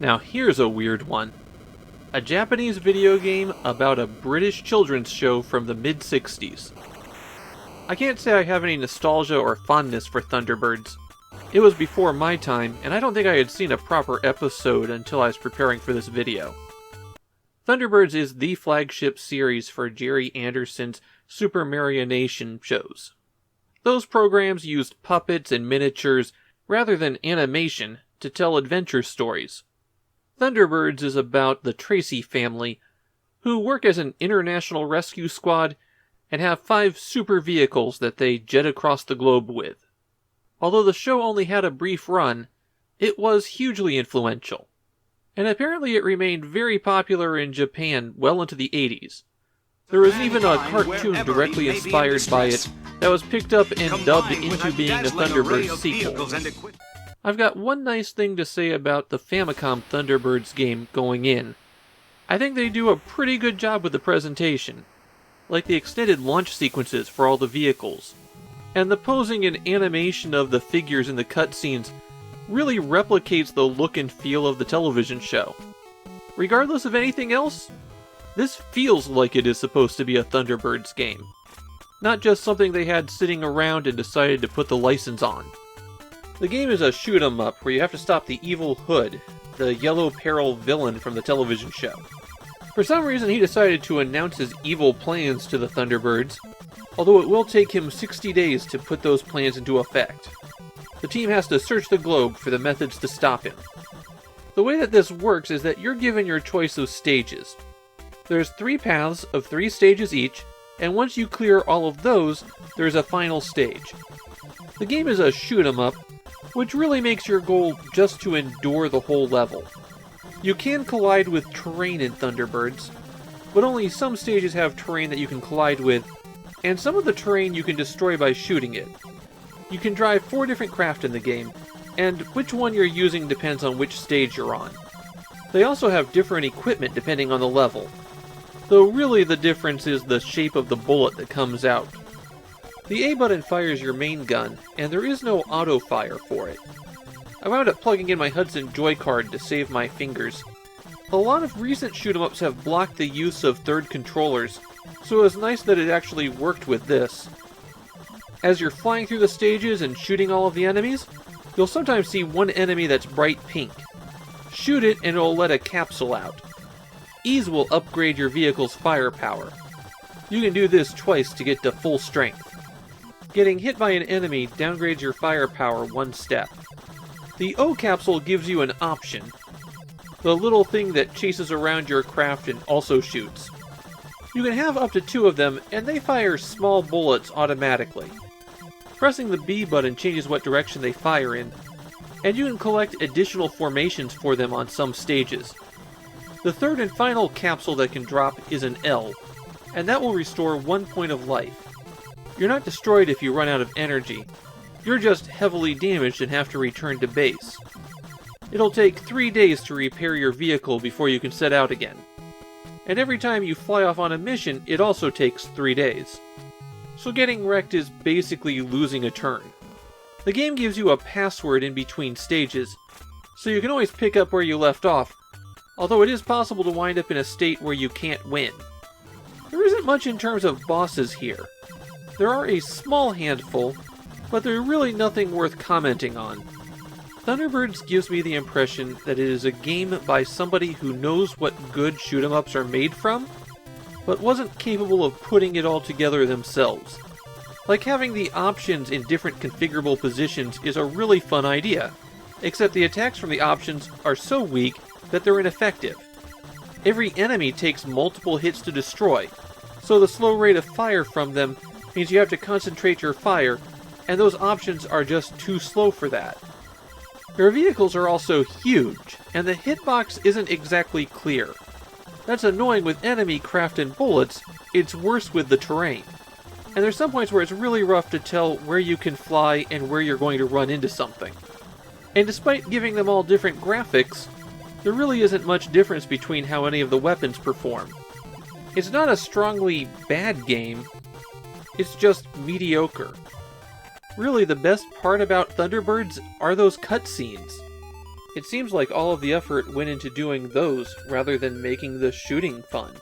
Now here's a weird one. A Japanese video game about a British children's show from the mid-60s. I can't say I have any nostalgia or fondness for Thunderbirds. It was before my time, and I don't think I had seen a proper episode until I was preparing for this video. Thunderbirds is the flagship series for Jerry Anderson's Super Marionation shows. Those programs used puppets and miniatures rather than animation to tell adventure stories. Thunderbirds is about the Tracy family, who work as an international rescue squad and have 5 super vehicles that they jet across the globe with. Although the show only had a brief run, it was hugely influential, and apparently it remained very popular in Japan well into the 80s. There was even a cartoon directly inspired by it that was picked up and dubbed into being a Thunderbirds sequel. I've got one nice thing to say about the Famicom Thunderbirds game going in. I think they do a pretty good job with the presentation, like the extended launch sequences for all the vehicles, and the posing and animation of the figures in the cutscenes really replicates the look and feel of the television show. Regardless of anything else, this feels like it is supposed to be a Thunderbirds game, not just something they had sitting around and decided to put the license on. The game is a shoot-'em-up where you have to stop the evil Hood, the Yellow Peril villain from the television show. For some reason he decided to announce his evil plans to the Thunderbirds, although it will take him 60 days to put those plans into effect. The team has to search the globe for the methods to stop him. The way that this works is that you're given your choice of stages. There's 3 paths of 3 stages each, and once you clear all of those, there's a final stage. The game is a shoot-'em-up, which really makes your goal just to endure the whole level. You can collide with terrain in Thunderbirds, but only some stages have terrain that you can collide with, and some of the terrain you can destroy by shooting it. You can drive 4 different craft in the game, and which one you're using depends on which stage you're on. They also have different equipment depending on the level, though really the difference is the shape of the bullet that comes out. The A button fires your main gun, and there is no auto-fire for it. I wound up plugging in my Hudson Joy card to save my fingers. A lot of recent shoot-'em-ups have blocked the use of third controllers, so it was nice that it actually worked with this. As you're flying through the stages and shooting all of the enemies, you'll sometimes see one enemy that's bright pink. Shoot it and it'll let a capsule out. Ease will upgrade your vehicle's firepower. You can do this twice to get to full strength. Getting hit by an enemy downgrades your firepower 1 step. The O capsule gives you an option, the little thing that chases around your craft and also shoots. You can have up to 2 of them, and they fire small bullets automatically. Pressing the B button changes what direction they fire in, and you can collect additional formations for them on some stages. The third and final capsule that can drop is an L, and that will restore 1 point of life. You're not destroyed if you run out of energy. You're just heavily damaged and have to return to base. It'll take 3 days to repair your vehicle before you can set out again. And every time you fly off on a mission, it also takes 3 days. So getting wrecked is basically losing a turn. The game gives you a password in between stages, so you can always pick up where you left off, although it is possible to wind up in a state where you can't win. There isn't much in terms of bosses here. There are a small handful, but they're really nothing worth commenting on. Thunderbirds gives me the impression that it is a game by somebody who knows what good shoot-'em-ups are made from, but wasn't capable of putting it all together themselves. Like having the options in different configurable positions is a really fun idea, except the attacks from the options are so weak that they're ineffective. Every enemy takes multiple hits to destroy, so the slow rate of fire from them means you have to concentrate your fire, and those options are just too slow for that. Your vehicles are also huge, and the hitbox isn't exactly clear. That's annoying with enemy craft and bullets, it's worse with the terrain. And there's some points where it's really rough to tell where you can fly and where you're going to run into something. And despite giving them all different graphics, there really isn't much difference between how any of the weapons perform. It's not a strongly bad game, it's just mediocre. Really, the best part about Thunderbirds are those cutscenes. It seems like all of the effort went into doing those rather than making the shooting fun.